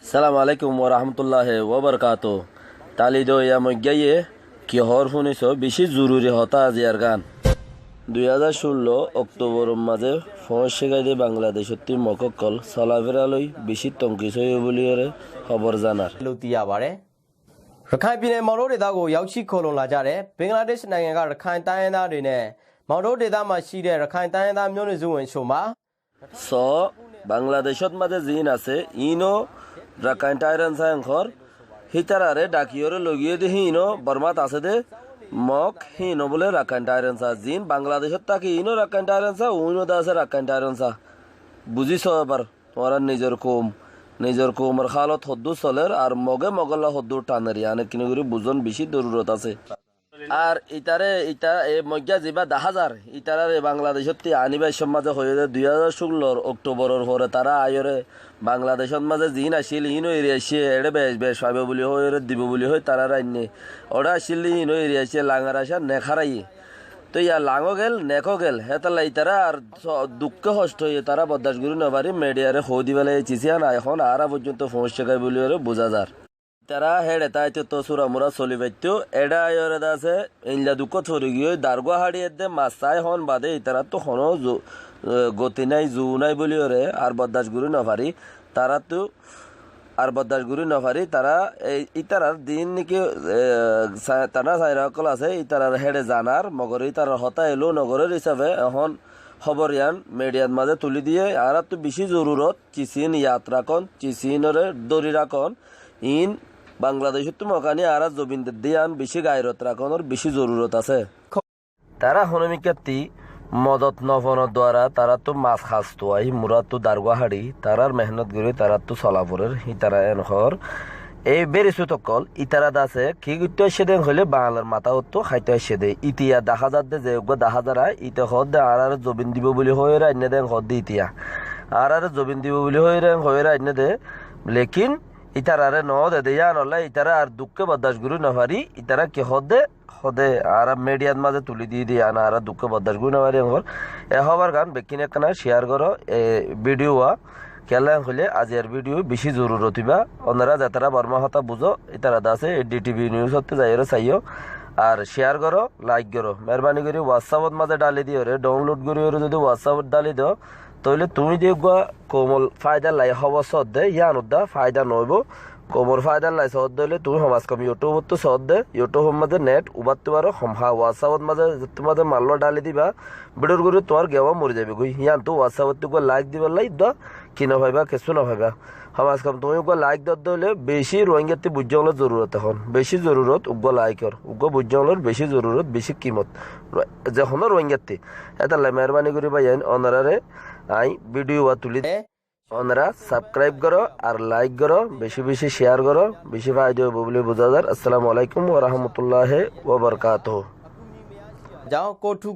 সালাম আলাইকুম ওয়া রাহমাতুল্লাহি ওয়া বারাকাতুহু তালিদো ইয়া মজ্ঞায়ে কি হর শুনিছ বেশি জরুরি হতা আজিয়ার গান 2016 অক্টোবর মাঝে ফসিগাইদে বাংলাদেশত মককল চলাফেরালৈ বেশি তংকিছ বুলি খবর জানার လို့သိရပါတယ်။ရခိုင်ပြည်နယ်မောင်တို့ဒေသကိုရောက်ရှိခိုးလုံလာကြတဲ့ဘင်္ဂလားဒေ့ရှ်နိုင်ငံကရခိုင်တိုင်းရင်းသားတွေနဲ့မောင်တို့ဒေသမှာရှိတဲ့ရခိုင်တိုင်းရင်းသားမျိုးနွယ်စုဝင်ချို့မှာ স বাংলাদেশত মাঝে জিন আছে ইনো রাকাইন টাইরান সায়ংখর হিতারারে ডাকিয়রে লগিয়ে দে হিনো বর্মাত আছে দে মক হিনো বলে রাকাইন টাইরান সা জিন বাংলাদেশত তাকে ইনো রাকাইন টাইরান সা উইনো দা আছে রাকাইন টাইরান সা বুঝিছ এবার তোমার নিজের কোমর খালত হদ্দু চলের আর মগে মগল্লা হদ্দুর টানারি আনে কিনে করে বুঝন বেশি জরুরত আছে আর ইটা এই মজ্ঞা যিবা 10,000 ইটার বাংলাদেশত আনিবাই সমাজে হয়ে 2016 অক্টোবরের পরে তারা আয়রে বাংলাদেশত মাঝে জিন আসিল ইনো এরিয়াছে এড়ে বেশ পাবে বলি হয়ে দিব বলি হয় তারা রাইনে ওরা আসিল ইনো এরিয়াছে লাঙার আসা নেখারাই তো ইয়া লাঙো গেল নেখো গেল হেতালা ইতারা আর দুঃখ কষ্ট হয়ে তারা বদাস গুরু নবারি মিডিয়ারে হো দিবেলে চিছিয়া না এখন আর পর্যন্ত সমস্যা গাই বলি বোঝা যার তারা হেডে তাইতে তো সুরা মুরা চলি পাইতো এডা আয়রে আছে ইনলা দুঃখ ছড়ি গিয়ে দারগা হাড়িয়ে দে মাছাই হন বাদে ইতারা তো হনো গতি নাই জু নাই বলি আর বদাস গুরু নভারি তারা তো আর বদাস গুরু নভারি তারা ইতারার দিন নাকি তারা সাইরাকল আছে ইতারার হেডে জানার মগর ইতারার হতা এলো নগরের হিসাবে এখন খবর ইয়ান মিডিয়ার মাঝে তুলি দিয়ে আর তো বেশি জরুরত চিচিন ইয়াত্রা কন চিচিনরে দড়ি রাখন ইন বাংলাদেশত মকানি আর জবিন্দের দিয়ান বেশি গায়রত রাখনের বেশি জরুরত আছে তারা হনমিকাতি মদত নফনের দ্বারা তারা তো মাছ খাসতো আই মুরা তো দারগা হাড়ি তারার মেহনত করে তারা তো চলাফরের ইতারা এনহর এই বেরিসু তকল ইতারা দাসে কি করতে আসে দেন হলে বাংলার মাথা তো খাইতে আসে দে ইতিয়া দেখা যার দে যে দেখা যারা ইতে হদ দে আর জবিন দিব বলি হয়ে রাইনে দেন হদ দে ইতিয়া আর জবিন দিব বলি হয়ে রাইনে দে লেকিন ইতারারে ন দে দেয়া নলে ইতারা আর দুঃখে বদাস গুরু নভারি ইতারা কি হদে আর মিডিয়ার মাঝে তুলি দিয়ে দিয়ে আনা আর দুঃখে বদাস গুরু নভারি এ হবার গান বেকিনে কানা শেয়ার করো ভিডিও খেলা হলে আজের ভিডিও বেশি জরুরত হইবা ওনারা যাতারা বর্মা হতা বুঝো ইতারা দাসে ডিটিভি নিউজ হতে যাইরো চাইও আর শেয়ার করো লাইক করো মেহরবানি করে হোয়াটসঅ্যাপত মাঝে ডালি দিও রে ডাউনলোড করি যদি হোয়াটসঅ্যাপত ডালি দিও তাহলে তুমি যে কোমল ফায়দা লাই হব সদ দে ইয়ান উদ্দা ফায়দা নইব কোমর ফায়দা লাই সদ দিলে তুমি সমাজ কম ইউটিউবত তো সদ দে ইউটিউবের মাঝে নেট উবারতে পারো হোয়াটসঅ্যাপত মাঝে তোমাদের মাল্য ডালি দিবা ভিডিওর করে তোমার গেওয়া মরে যাবে গই ইয়ান তো হোয়াটসঅ্যাপত তো লাইক দিবার লাই দ কি না ভাইবা কিছু না ভাইবা সমাজ কম তুমি লাইক দর হলে বেশি রোহিঙ্গাতে বুঝানোর জরুরত এখন বেশি জরুরত উগ্র লাইকর উগ্র বুঝানোর বেশি জরুরত বেশি কিমত যখন রোহিঙ্গাতে এটা মেহরবানি করি ভাই অনারারে আই ভিডিও তুলি ওনারা সাবস্ক্রাইব করো আর লাইক করো বেশি বেশি শেয়ার করো বেশি ফায়দা হবে বলে বোঝা যায় আসসালামু আলাইকুম ওয়া রাহমাতুল্লাহি ওয়া বারাকাতুহু যাও কোঠু